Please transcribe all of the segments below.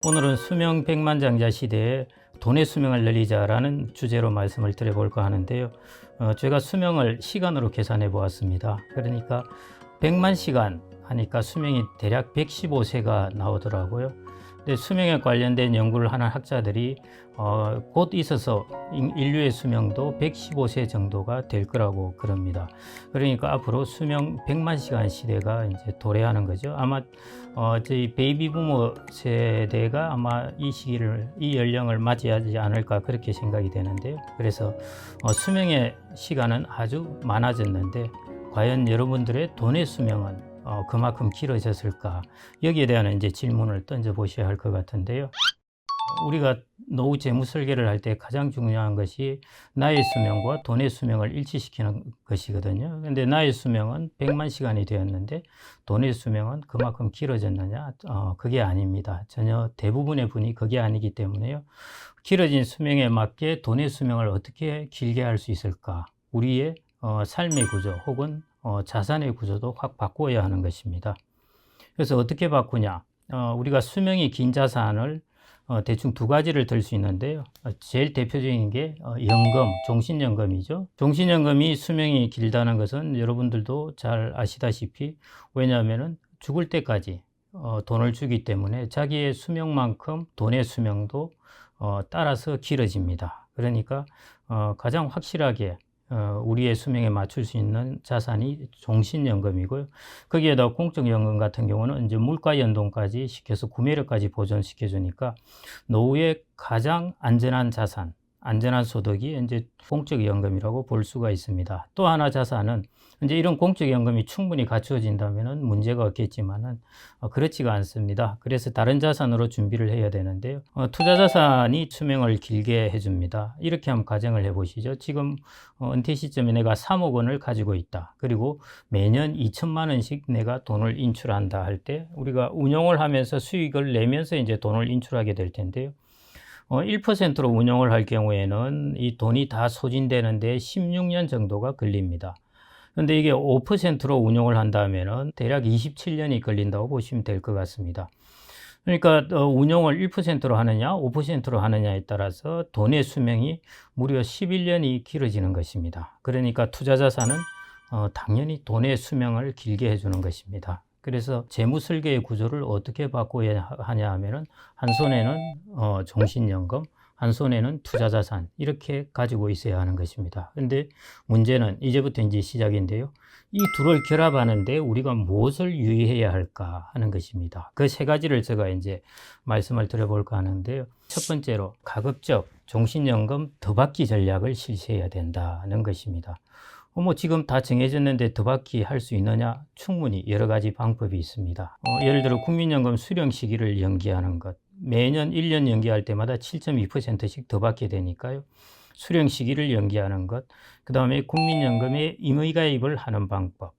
오늘은 수명 백만장자 시대에 돈의 수명을 늘리자라는 주제로 말씀을 드려볼까 하는데요. 제가 수명을 시간으로 계산해 보았습니다. 그러니까 100만 시간 하니까 수명이 대략 115세가 나오더라고요. 근데 수명에 관련된 연구를 하는 학자들이 곧 있어서 인류의 수명도 115세 정도가 될 거라고 그럽니다. 그러니까 앞으로 수명 100만 시간 시대가 이제 도래하는 거죠. 아마 저희 베이비 부모 세대가 아마 이 연령을 맞이하지 않을까 그렇게 생각이 되는데요. 그래서 수명의 시간은 아주 많아졌는데 과연 여러분들의 돈의 수명은 그만큼 길어졌을까? 여기에 대한 이제 질문을 던져 보셔야 할 것 같은데요. 우리가 노후 재무 설계를 할 때 가장 중요한 것이 나의 수명과 돈의 수명을 일치시키는 것이거든요. 근데 나의 수명은 100만 시간이 되었는데 돈의 수명은 그만큼 길어졌느냐? 그게 아닙니다. 전혀 대부분의 분이 그게 아니기 때문에요. 길어진 수명에 맞게 돈의 수명을 어떻게 길게 할 수 있을까? 우리의 삶의 구조 혹은 자산의 구조도 확 바꿔야 하는 것입니다. 그래서 어떻게 바꾸냐? 우리가 수명이 긴 자산을 대충 두 가지를 들 수 있는데요. 제일 대표적인 게 종신연금이죠. 종신연금이 수명이 길다는 것은 여러분들도 잘 아시다시피 왜냐하면 죽을 때까지 돈을 주기 때문에 자기의 수명만큼 돈의 수명도 따라서 길어집니다. 그러니까 가장 확실하게 우리의 수명에 맞출 수 있는 자산이 종신연금이고요. 거기에다 공적연금 같은 경우는 이제 물가 연동까지 시켜서 구매력까지 보존시켜 주니까 노후에 가장 안전한 자산, 안전한 소득이 이제 공적연금이라고 볼 수가 있습니다. 또 하나 자산은 이제 이런 공적연금이 충분히 갖추어진다면 문제가 없겠지만은 그렇지가 않습니다. 그래서 다른 자산으로 준비를 해야 되는데요. 투자자산이 수명을 길게 해줍니다. 이렇게 한번 가정을 해보시죠. 지금 은퇴 시점에 내가 3억 원을 가지고 있다. 그리고 매년 2천만 원씩 내가 돈을 인출한다 할 때 우리가 운용을 하면서 수익을 내면서 이제 돈을 인출하게 될 텐데요. 1%로 운용을 할 경우에는 이 돈이 다 소진되는데 16년 정도가 걸립니다. 그런데 이게 5%로 운용을 한다면은 대략 27년이 걸린다고 보시면 될 것 같습니다. 그러니까 운용을 1%로 하느냐 5%로 하느냐에 따라서 돈의 수명이 무려 11년이 길어지는 것입니다. 그러니까 투자자산은 당연히 돈의 수명을 길게 해주는 것입니다. 그래서 재무 설계의 구조를 어떻게 바꿔야 하냐 하면은 한 손에는 종신연금, 한 손에는 투자자산 이렇게 가지고 있어야 하는 것입니다. 근데 문제는 이제부터 이제 시작인데요. 이 둘을 결합하는데 우리가 무엇을 유의해야 할까 하는 것입니다. 그 세 가지를 제가 이제 말씀을 드려볼까 하는데요. 첫 번째로 가급적 종신연금 더 받기 전략을 실시해야 된다는 것입니다. 뭐 지금 다 정해졌는데 더 받기 할 수 있느냐? 충분히 여러 가지 방법이 있습니다. 예를 들어 국민연금 수령 시기를 연기하는 것. 매년 1년 연기할 때마다 7.2%씩 더 받게 되니까요. 수령 시기를 연기하는 것. 그 다음에 국민연금에 임의가입을 하는 방법.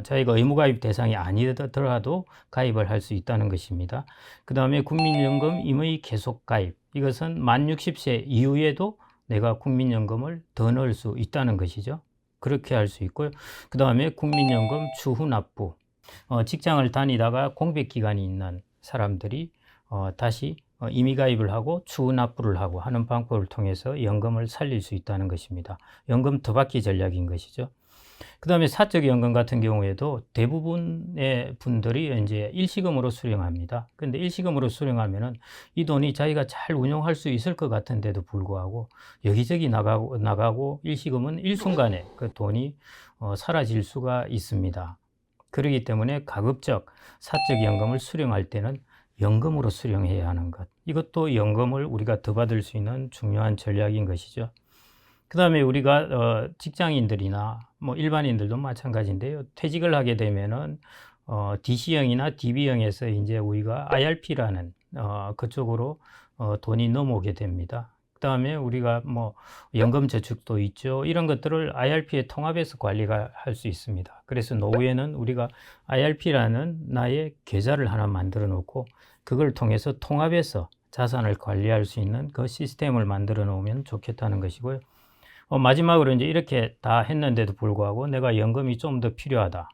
자기가 의무가입 대상이 아니더라도 가입을 할 수 있다는 것입니다. 그 다음에 국민연금 임의 계속가입. 이것은 만 60세 이후에도 내가 국민연금을 더 넣을 수 있다는 것이죠. 그렇게 할 수 있고요. 그 다음에 국민연금 추후 납부. 직장을 다니다가 공백 기간이 있는 사람들이 다시 임의가입을 하고 추후 납부를 하고 하는 방법을 통해서 연금을 살릴 수 있다는 것입니다. 연금 더 받기 전략인 것이죠. 그 다음에 사적연금 같은 경우에도 대부분의 분들이 이제 일시금으로 수령합니다. 근데 일시금으로 수령하면은 이 돈이 자기가 잘 운용할 수 있을 것 같은데도 불구하고 여기저기 나가고 일시금은 일순간에 그 돈이 사라질 수가 있습니다. 그렇기 때문에 가급적 사적연금을 수령할 때는 연금으로 수령해야 하는 것. 이것도 연금을 우리가 더 받을 수 있는 중요한 전략인 것이죠. 그 다음에 우리가 직장인들이나 뭐 일반인들도 마찬가지인데요. 퇴직을 하게 되면은 DC형이나 DB형에서 이제 우리가 IRP라는 그쪽으로 돈이 넘어오게 됩니다. 그 다음에 우리가 뭐 연금저축도 있죠. 이런 것들을 IRP에 통합해서 관리가 할 수 있습니다. 그래서 노후에는 우리가 IRP라는 나의 계좌를 하나 만들어 놓고 그걸 통해서 통합해서 자산을 관리할 수 있는 그 시스템을 만들어 놓으면 좋겠다는 것이고요. 마지막으로 이제 이렇게 다 했는데도 불구하고 내가 연금이 좀 더 필요하다.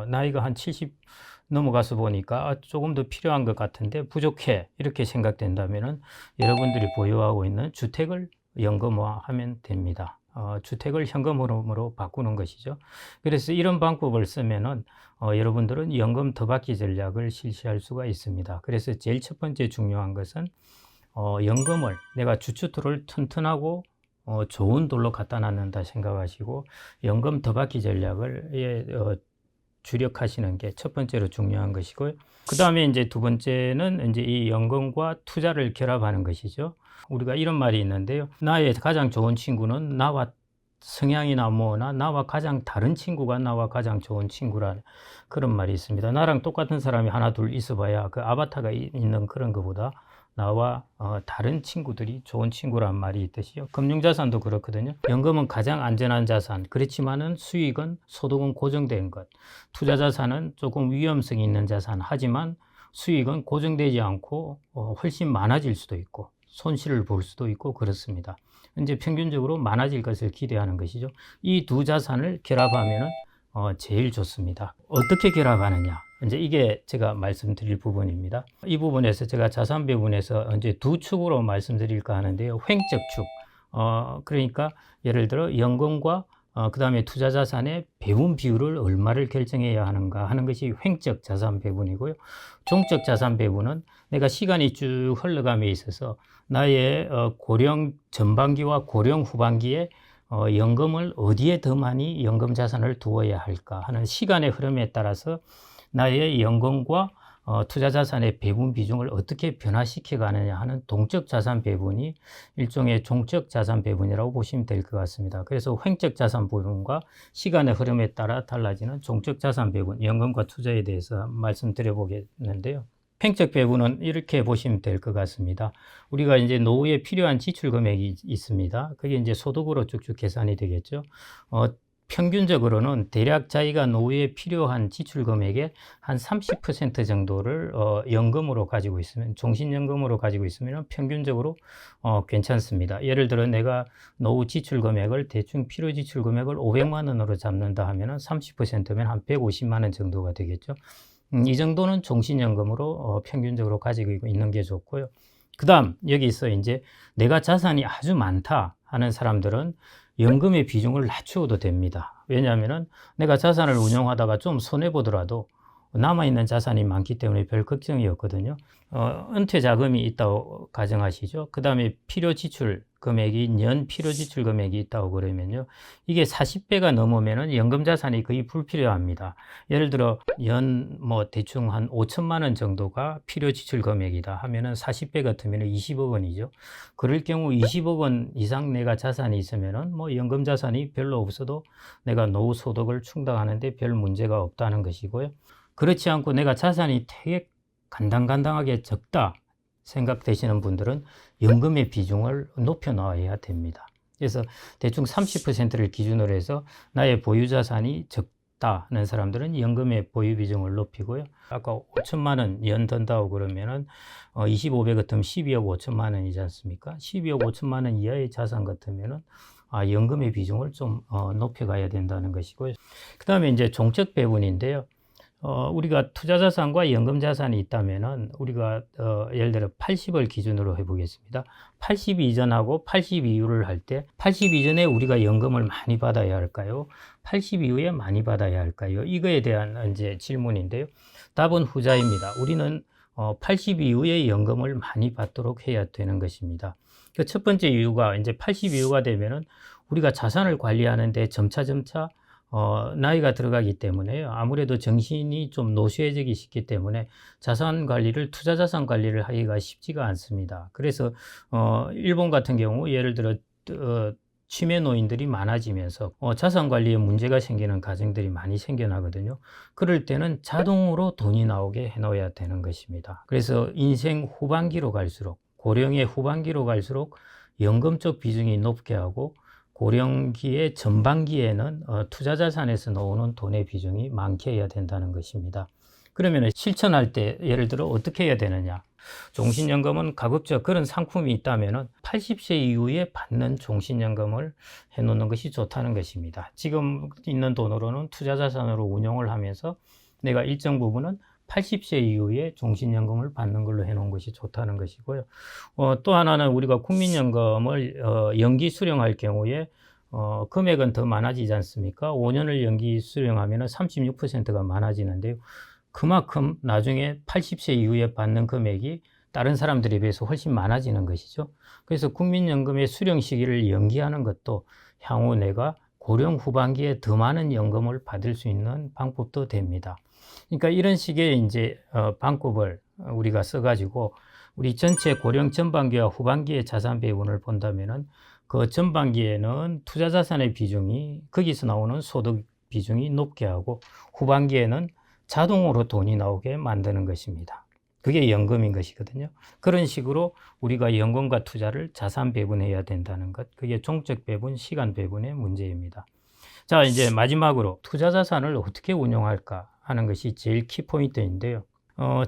나이가 한 70 넘어가서 보니까 조금 더 필요한 것 같은데 부족해 이렇게 생각된다면은 여러분들이 보유하고 있는 주택을 연금화하면 됩니다. 주택을 현금으로 바꾸는 것이죠. 그래서 이런 방법을 쓰면은 여러분들은 연금 더 받기 전략을 실시할 수가 있습니다. 그래서 제일 첫 번째 중요한 것은 연금을 내가 주춧돌을 튼튼하고 좋은 돌로 갖다 놨는다 생각하시고 연금 더 받기 전략을 주력하시는 게 첫 번째로 중요한 것이고요. 그 다음에 이제 두 번째는 이제 이 연금과 투자를 결합하는 것이죠. 우리가 이런 말이 있는데요. 나의 가장 좋은 친구는 나와 성향이나 뭐나 나와 가장 다른 친구가 나와 가장 좋은 친구라는 그런 말이 있습니다. 나랑 똑같은 사람이 하나 둘 있어봐야 그 아바타가 있는 그런 것보다 나와 다른 친구들이 좋은 친구란 말이 있듯이요. 금융자산도 그렇거든요. 연금은 가장 안전한 자산, 그렇지만은 수익은 소득은 고정된 것. 투자자산은 조금 위험성이 있는 자산, 하지만 수익은 고정되지 않고 훨씬 많아질 수도 있고 손실을 볼 수도 있고 그렇습니다. 이제 평균적으로 많아질 것을 기대하는 것이죠. 이 두 자산을 결합하면은 제일 좋습니다. 어떻게 결합하느냐? 이제 이게 제가 말씀드릴 부분입니다. 이 부분에서 제가 자산 배분에서 이제 두 축으로 말씀드릴까 하는데요. 횡적 축. 그러니까 예를 들어 연금과 그 다음에 투자 자산의 배분 비율을 얼마를 결정해야 하는가 하는 것이 횡적 자산 배분이고요. 종적 자산 배분은 내가 시간이 쭉 흘러감에 있어서 나의 고령 전반기와 고령 후반기에 연금을 어디에 더 많이 연금 자산을 두어야 할까 하는 시간의 흐름에 따라서 나의 연금과 투자 자산의 배분 비중을 어떻게 변화시켜 가느냐 하는 동적 자산 배분이 일종의 종적 자산 배분이라고 보시면 될 것 같습니다. 그래서 횡적 자산 배분과 시간의 흐름에 따라 달라지는 종적 자산 배분, 연금과 투자에 대해서 말씀드려 보겠는데요. 횡적 배분은 이렇게 보시면 될 것 같습니다. 우리가 이제 노후에 필요한 지출 금액이 있습니다. 그게 이제 소득으로 쭉쭉 계산이 되겠죠. 평균적으로는 대략 자기가 노후에 필요한 지출 금액의 한 30% 정도를 연금으로 가지고 있으면, 종신연금으로 가지고 있으면 평균적으로 괜찮습니다. 예를 들어 내가 노후 지출 금액을 대충 필요 지출 금액을 500만 원으로 잡는다 하면은 30%면 한 150만 원 정도가 되겠죠. 이 정도는 종신연금으로 평균적으로 가지고 있는 게 좋고요. 그 다음 여기서 이제 내가 자산이 아주 많다 하는 사람들은 연금의 비중을 낮추어도 됩니다. 왜냐하면 내가 자산을 운용하다가 좀 손해보더라도 남아있는 자산이 많기 때문에 별 걱정이 없거든요. 은퇴 자금이 있다고 가정하시죠. 그 다음에 필요 지출 금액이 연 필요 지출 금액이 있다고 그러면요. 이게 40배가 넘으면은 연금 자산이 거의 불필요합니다. 예를 들어 연 대충 한 5천만 원 정도가 필요 지출 금액이다 하면은 40배 같으면 20억 원이죠. 그럴 경우 20억 원 이상 내가 자산이 있으면은 연금 자산이 별로 없어도 내가 노후 소득을 충당하는데 별 문제가 없다는 것이고요. 그렇지 않고 내가 자산이 되게 간당간당하게 적다 생각되시는 분들은 연금의 비중을 높여 나와야 됩니다. 그래서 대충 30%를 기준으로 해서 나의 보유 자산이 적다는 사람들은 연금의 보유 비중을 높이고요. 아까 5천만 원 연 든다고 그러면은 25배 같으면 12억 5천만 원이지 않습니까? 12억 5천만 원 이하의 자산 같으면은 연금의 비중을 좀 높여가야 된다는 것이고요. 그 다음에 이제 종적 배분인데요. 우리가 투자 자산과 연금 자산이 있다면은 우리가 예를 들어 80을 기준으로 해보겠습니다. 80 이전하고 80 이후를 할 때 80 이전에 우리가 연금을 많이 받아야 할까요? 80 이후에 많이 받아야 할까요? 이거에 대한 이제 질문인데요. 답은 후자입니다. 우리는 80 이후에 연금을 많이 받도록 해야 되는 것입니다. 그 첫 번째 이유가 이제 80 이후가 되면은 우리가 자산을 관리하는데 점차 나이가 들어가기 때문에요. 아무래도 정신이 좀 노쇠해지기 쉽기 때문에 자산 관리를, 투자 자산 관리를 하기가 쉽지가 않습니다. 그래서 일본 같은 경우 예를 들어 치매 노인들이 많아지면서 자산 관리에 문제가 생기는 가정들이 많이 생겨나거든요. 그럴 때는 자동으로 돈이 나오게 해놓아야 되는 것입니다. 그래서 인생 후반기로 갈수록, 고령의 후반기로 갈수록 연금 쪽 비중이 높게 하고 고령기의 전반기에는 투자 자산에서 나오는 돈의 비중이 많게 해야 된다는 것입니다. 그러면 실천할 때 예를 들어 어떻게 해야 되느냐? 종신연금은 가급적 그런 상품이 있다면 80세 이후에 받는 종신연금을 해놓는 것이 좋다는 것입니다. 지금 있는 돈으로는 투자 자산으로 운용을 하면서 내가 일정 부분은 80세 이후에 종신연금을 받는 걸로 해놓은 것이 좋다는 것이고요. 또 하나는 우리가 국민연금을 연기 수령할 경우에 금액은 더 많아지지 않습니까? 5년을 연기 수령하면 36%가 많아지는데요. 그만큼 나중에 80세 이후에 받는 금액이 다른 사람들에 비해서 훨씬 많아지는 것이죠. 그래서 국민연금의 수령 시기를 연기하는 것도 향후 내가 고령 후반기에 더 많은 연금을 받을 수 있는 방법도 됩니다. 그러니까 이런 식의 이제 방법을 우리가 써가지고 우리 전체 고령 전반기와 후반기의 자산 배분을 본다면은 그 전반기에는 투자 자산의 비중이 거기서 나오는 소득 비중이 높게 하고 후반기에는 자동으로 돈이 나오게 만드는 것입니다. 그게 연금인 것이거든요. 그런 식으로 우리가 연금과 투자를 자산 배분해야 된다는 것. 그게 종적 배분, 시간 배분의 문제입니다. 자, 이제 마지막으로 투자 자산을 어떻게 운용할까 하는 것이 제일 키포인트인데요.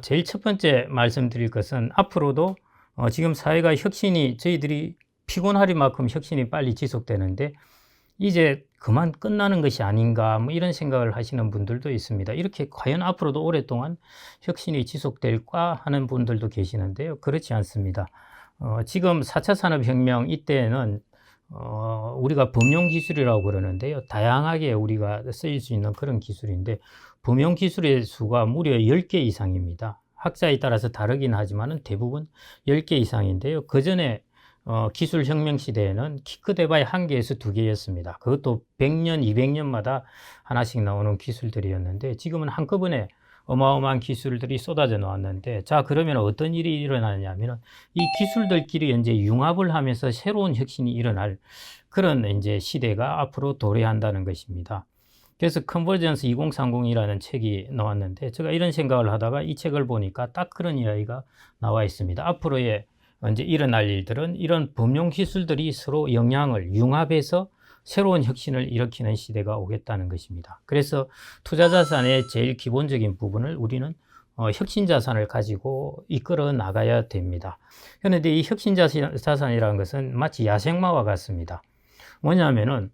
제일 첫 번째 말씀드릴 것은 앞으로도 지금 사회가 혁신이 저희들이 피곤하리만큼 혁신이 빨리 지속되는데 이제 그만 끝나는 것이 아닌가 뭐 이런 생각을 하시는 분들도 있습니다. 이렇게 과연 앞으로도 오랫동안 혁신이 지속될까 하는 분들도 계시는데요. 그렇지 않습니다. 지금 4차 산업혁명 이때는 우리가 범용기술이라고 그러는데요. 다양하게 우리가 쓰일 수 있는 그런 기술인데 범용기술의 수가 무려 10개 이상입니다. 학자에 따라서 다르긴 하지만 대부분 10개 이상인데요. 그 전에 기술혁명 시대에는 키 크대봐야 1개에서 2개였습니다. 그것도 100년, 200년마다 하나씩 나오는 기술들이었는데 지금은 한꺼번에 어마어마한 기술들이 쏟아져 나왔는데 자, 그러면 어떤 일이 일어나냐면 이 기술들끼리 이제 융합을 하면서 새로운 혁신이 일어날 그런 이제 시대가 앞으로 도래한다는 것입니다. 그래서 컨버전스 2030이라는 책이 나왔는데 제가 이런 생각을 하다가 이 책을 보니까 딱 그런 이야기가 나와 있습니다. 앞으로의 이제 일어날 일들은 이런 범용 기술들이 서로 영향을 융합해서 새로운 혁신을 일으키는 시대가 오겠다는 것입니다. 그래서 투자 자산의 제일 기본적인 부분을 우리는 혁신 자산을 가지고 이끌어 나가야 됩니다. 그런데 이 혁신 자산이라는 것은 마치 야생마와 같습니다. 뭐냐면은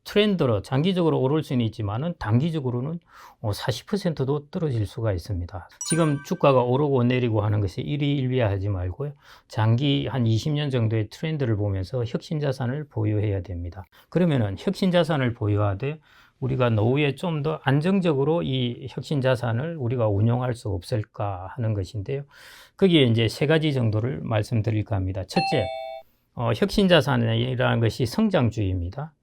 트렌드로 장기적으로 오를 수는 있지만은 단기적으로는 40%도 떨어질 수가 있습니다. 지금 주가가 오르고 내리고 하는 것이 일희일비하지 말고요. 장기 한 20년 정도의 트렌드를 보면서 혁신 자산을 보유해야 됩니다. 그러면은 혁신 자산을 보유하되 우리가 노후에 좀 더 안정적으로 이 혁신 자산을 우리가 운용할 수 없을까 하는 것인데요. 거기에 이제 3가지 정도를 말씀드릴까 합니다. 첫째, 혁신자산이라는 것이 성장주의입니다.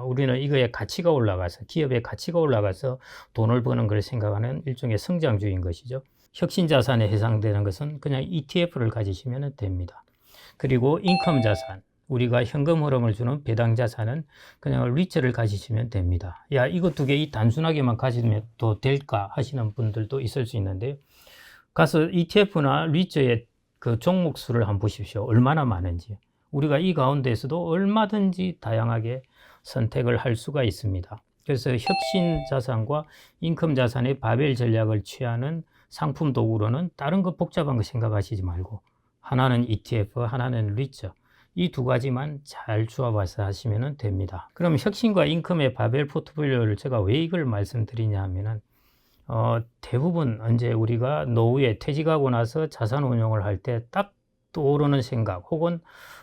우리는 이거의 가치가 올라가서, 기업의 가치가 올라가서 돈을 버는 걸 생각하는 일종의 성장주의인 것이죠. 혁신자산에 해당되는 것은 그냥 ETF를 가지시면 됩니다. 그리고 인컴자산, 우리가 현금 흐름을 주는 배당자산은 그냥 리츠를 가지시면 됩니다. 야, 이거 2개 단순하게만 가지면 또 될까 하시는 분들도 있을 수 있는데요. 가서 ETF나 리츠의 그 종목 수를 한번 보십시오. 얼마나 많은지. 우리가 이 가운데에서도 얼마든지 다양하게 선택을 할 수가 있습니다. 그래서 혁신 자산과 인컴 자산의 바벨 전략을 취하는 상품 도구로는 다른 거 복잡한 거 생각하시지 말고 하나는 ETF, 하나는 리츠. 이 2가지만 잘 조합해서 하시면 됩니다. 그럼 혁신과 인컴의 바벨 포트폴리오를 제가 왜 이걸 말씀드리냐 하면은 대부분 이제 우리가 노후에 퇴직하고 나서 자산 운용을 할 때 딱 떠오르는 생각 혹은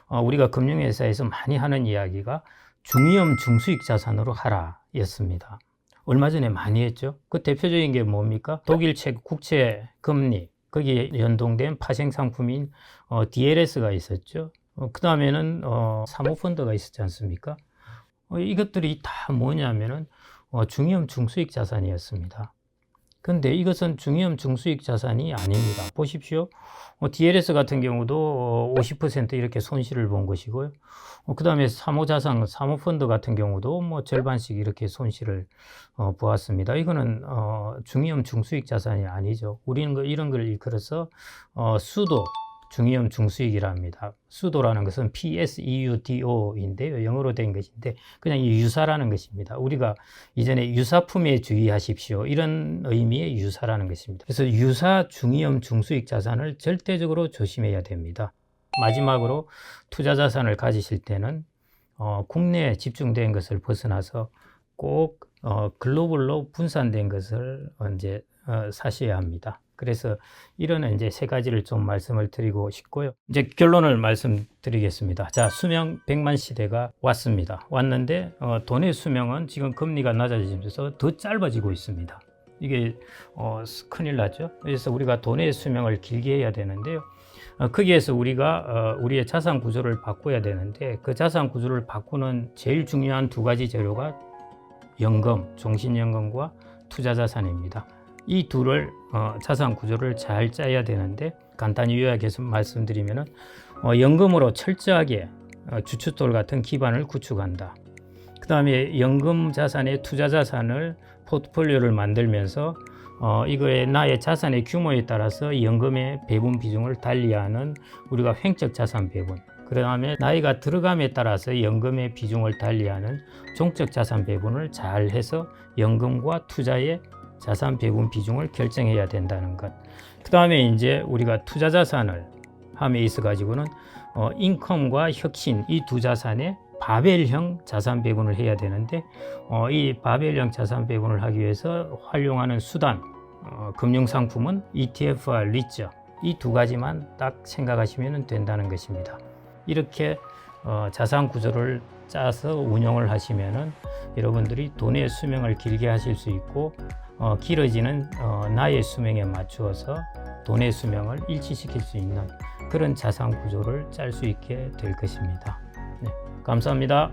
우리가 금융회사에서 많이 하는 이야기가 중위험 중수익 자산으로 하라 였습니다. 얼마 전에 많이 했죠. 그 대표적인 게 뭡니까? 독일채 국채 금리 거기에 연동된 파생 상품인 DLS가 있었죠. 그 다음에는 사모펀드가 있었지 않습니까? 이것들이 다 뭐냐면은 중위험 중수익 자산이었습니다. 근데 이것은 중위험 중수익 자산이 아닙니다. 보십시오. DLS 같은 경우도 50% 이렇게 손실을 본 것이고요. 그 다음에 사모자산, 사모펀드 같은 경우도 뭐 절반씩 이렇게 손실을 보았습니다. 이거는 중위험 중수익 자산이 아니죠. 우리는 이런 걸 일컬어서 수도 중위험 중수익이랍니다. 수도라는 것은 PSEUDO인데요. 영어로 된 것인데 그냥 유사라는 것입니다. 우리가 이전에 유사품에 주의하십시오. 이런 의미의 유사라는 것입니다. 그래서 유사 중위험 중수익 자산을 절대적으로 조심해야 됩니다. 마지막으로 투자 자산을 가지실 때는 국내에 집중된 것을 벗어나서 꼭 글로벌로 분산된 것을 이제 사셔야 합니다. 그래서 이런 이제 세 가지를 좀 말씀을 드리고 싶고요. 이제 결론을 말씀드리겠습니다. 자, 수명 100만 시대가 왔습니다. 왔는데 돈의 수명은 지금 금리가 낮아지면서 더 짧아지고 있습니다. 이게 큰일 나죠. 그래서 우리가 돈의 수명을 길게 해야 되는데요. 거기에서 우리가 우리의 자산 구조를 바꿔야 되는데 그 자산 구조를 바꾸는 제일 중요한 두 가지 재료가 연금, 종신연금과 투자자산입니다. 이 둘을 자산 구조를 잘 짜야 되는데 간단히 요약해서 말씀드리면은 연금으로 철저하게 주춧돌 같은 기반을 구축한다. 그 다음에 연금 자산의 투자 자산을 포트폴리오를 만들면서 이거의 나의 자산의 규모에 따라서 연금의 배분 비중을 달리하는 우리가 횡적 자산 배분. 그 다음에 나이가 들어감에 따라서 연금의 비중을 달리하는 종적 자산 배분을 잘 해서 연금과 투자의 자산 배분 비중을 결정해야 된다는 것. 그 다음에 이제 우리가 투자 자산을 함에 있어 가지고는 인컴과 혁신 이 두 자산의 바벨형 자산 배분을 해야 되는데 이 바벨형 자산 배분을 하기 위해서 활용하는 수단 금융 상품은 ETF와 리츠 이 두 가지만 딱 생각하시면 된다는 것입니다. 이렇게 자산 구조를 짜서 운영을 하시면은 여러분들이 돈의 수명을 길게 하실 수 있고 길어지는 나의 수명에 맞추어서 돈의 수명을 일치시킬 수 있는 그런 자산 구조를 짤 수 있게 될 것입니다. 네, 감사합니다.